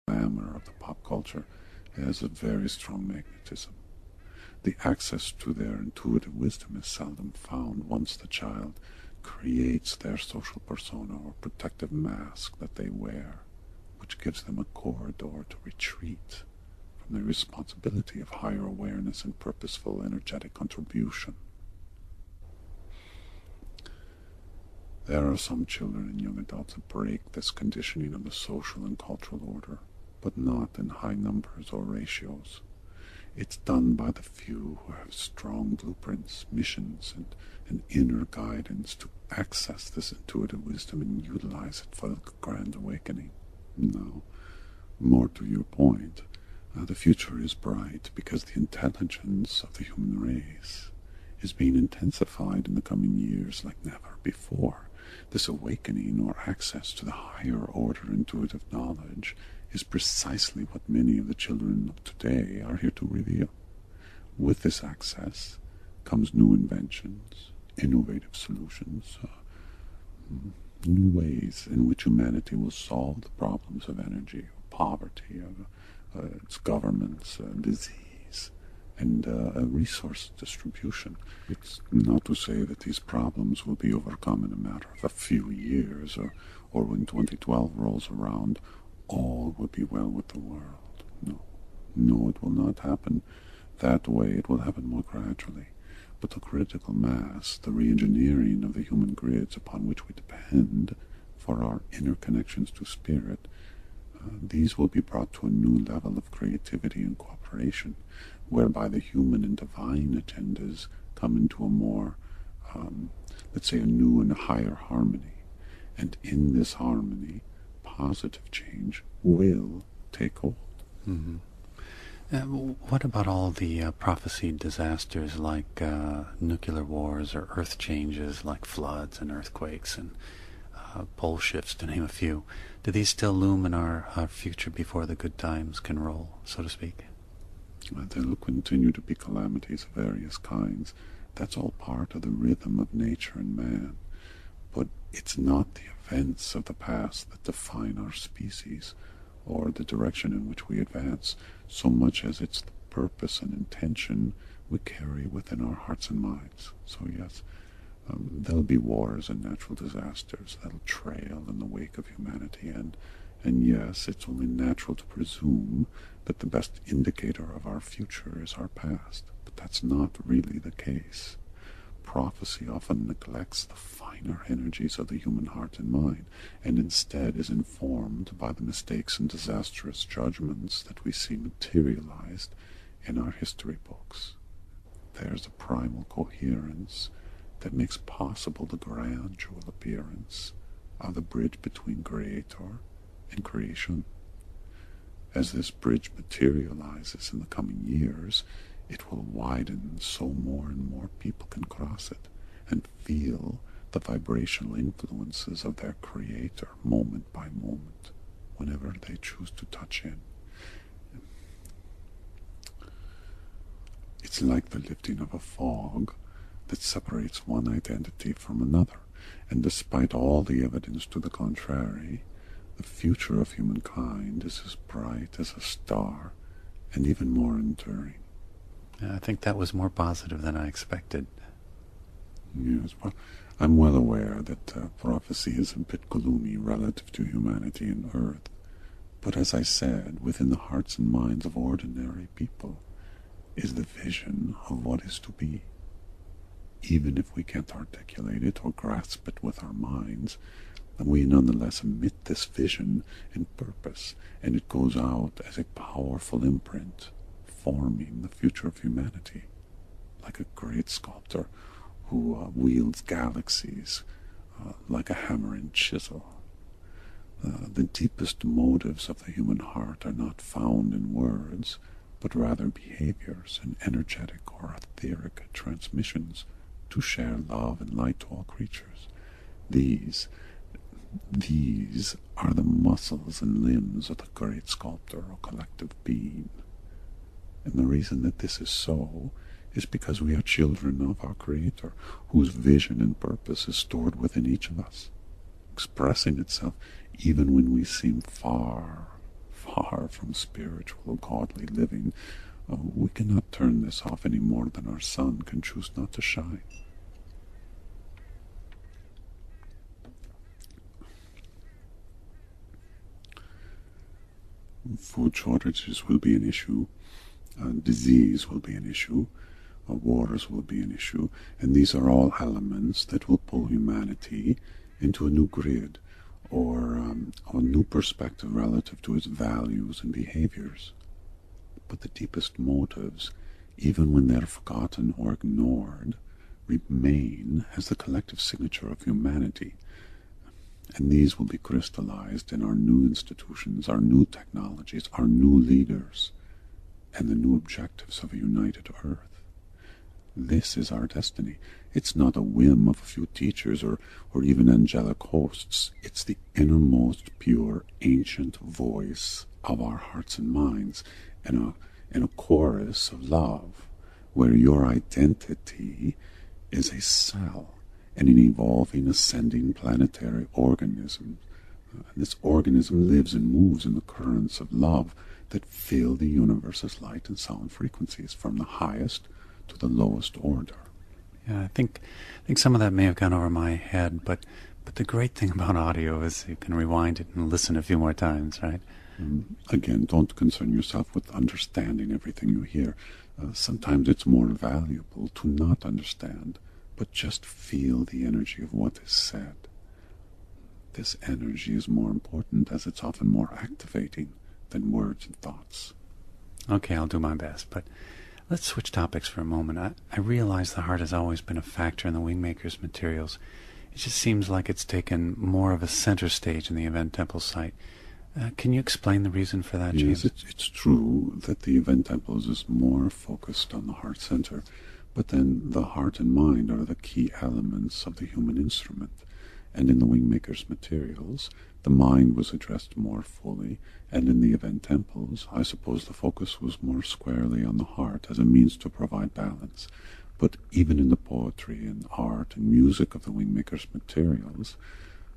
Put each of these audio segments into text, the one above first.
glamour of the pop culture has a very strong magnetism. The access to their intuitive wisdom is seldom found once the child creates their social persona or protective mask that they wear, which gives them a corridor to retreat from the responsibility of higher awareness and purposeful energetic contribution. There are some children and young adults that break this conditioning of the social and cultural order, but not in high numbers or ratios. It's done by the few who have strong blueprints, missions, and inner guidance to access this intuitive wisdom and utilize it for the grand awakening. Now, more to your point, the future is bright because the intelligence of the human race is being intensified in the coming years like never before. This awakening or access to the higher order intuitive knowledge is precisely what many of the children of today are here to reveal. With this access comes new inventions, innovative solutions, new ways in which humanity will solve the problems of energy, poverty, its governments, disease, and resource distribution. It's not to say that these problems will be overcome in a matter of a few years, or when 2012 rolls around, all will be well with the world. No, it will not happen that way. It will happen more gradually. But the critical mass, the re-engineering of the human grids upon which we depend for our inner connections to spirit, these will be brought to a new level of creativity and cooperation, whereby the human and divine agendas come into a more, let's say, a new and a higher harmony. And in this harmony, positive change will take hold. Mm-hmm. What about all the prophesied disasters like nuclear wars or earth changes like floods and earthquakes and pole shifts, to name a few? Do these still loom in our future before the good times can roll, so to speak? There will continue to be calamities of various kinds. That's all part of the rhythm of nature and man. But it's not the events of the past that define our species or the direction in which we advance, so much as it's the purpose and intention we carry within our hearts and minds. So yes, there'll be wars and natural disasters that'll trail in the wake of humanity, and yes, it's only natural to presume that the best indicator of our future is our past, but that's not really the case. Prophecy often neglects the finer energies of the human heart and mind, and instead is informed by the mistakes and disastrous judgments that we see materialized in our history books. There's a primal coherence that makes possible the gradual appearance of the bridge between Creator and creation. As this bridge materializes in the coming years, it will widen so more and more people can cross it and feel the vibrational influences of their Creator moment by moment, whenever they choose to touch in. It's like the lifting of a fog that separates one identity from another, and despite all the evidence to the contrary, the future of humankind is as bright as a star and even more enduring. I think that was more positive than I expected. Yes, well, I'm well aware that prophecy is a bit gloomy relative to humanity and Earth, but as I said, within the hearts and minds of ordinary people is the vision of what is to be. Even if we can't articulate it or grasp it with our minds, we nonetheless emit this vision and purpose, and it goes out as a powerful imprint, forming the future of humanity, like a great sculptor who wields galaxies like a hammer and chisel. The deepest motives of the human heart are not found in words, but rather behaviors and energetic or etheric transmissions to share love and light to all creatures. These are the muscles and limbs of the great sculptor or collective being. And the reason that this is so is because we are children of our Creator, whose vision and purpose is stored within each of us, expressing itself even when we seem far far from spiritual, godly living. We cannot turn this off any more than our sun can choose not to shine. Food shortages will be an issue. Disease will be an issue. Wars will be an issue. And these are all elements that will pull humanity into a new grid, or a new perspective relative to its values and behaviors. But the deepest motives, even when they're forgotten or ignored, remain as the collective signature of humanity. And these will be crystallized in our new institutions, our new technologies, our new leaders, and the new objectives of a united Earth. This is our destiny. It's not a whim of a few teachers or even angelic hosts. It's the innermost, pure, ancient voice of our hearts and minds, and a chorus of love, where your identity is a cell and an evolving, ascending planetary organism. And this organism lives and moves in the currents of love that fill the universe's light and sound frequencies, from the highest to the lowest order. Yeah, I think some of that may have gone over my head, but the great thing about audio is you can rewind it and listen a few more times, right? Again, don't concern yourself with understanding everything you hear. Sometimes it's more valuable to not understand, but just feel the energy of what is said. This energy is more important, as it's often more activating than words and thoughts. Okay, I'll do my best, but let's switch topics for a moment. I realize the heart has always been a factor in the Wingmakers materials. It just seems like it's taken more of a center stage in the Event Temple site. Can you explain the reason for that, James? Yes, it's true that the Event Temples is more focused on the heart center, but then the heart and mind are the key elements of the human instrument. And in the Wingmakers materials, the mind was addressed more fully, and in the Event Temples, I suppose the focus was more squarely on the heart as a means to provide balance. But even in the poetry and art and music of the Wingmakers materials,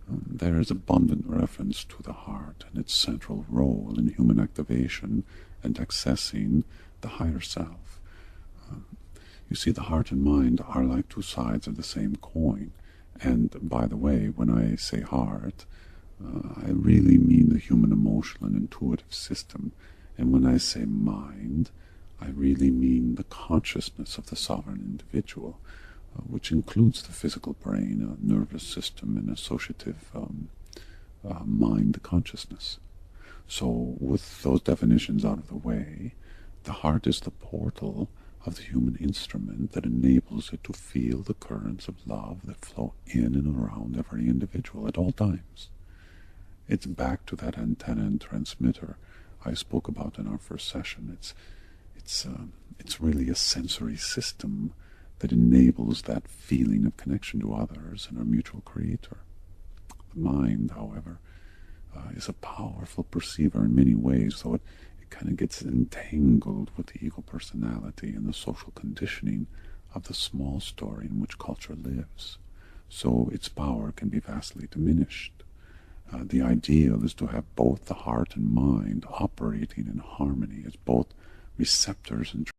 there is abundant reference to the heart and its central role in human activation and accessing the higher self. You see, the heart and mind are like two sides of the same coin. And by the way, when I say heart, I really mean the human emotional and intuitive system. And when I say mind, I really mean the consciousness of the sovereign individual, which includes the physical brain, a nervous system, and associative mind consciousness. So with those definitions out of the way, the heart is the portal of the human instrument that enables it to feel the currents of love that flow in and around every individual at all times. It's back to that antenna and transmitter I spoke about in our first session. It's really a sensory system that enables that feeling of connection to others and our mutual creator. The mind, however, is a powerful perceiver in many ways, though it kind of gets entangled with the ego personality and the social conditioning of the small story in which culture lives. So its power can be vastly diminished. The ideal is to have both the heart and mind operating in harmony as both receptors and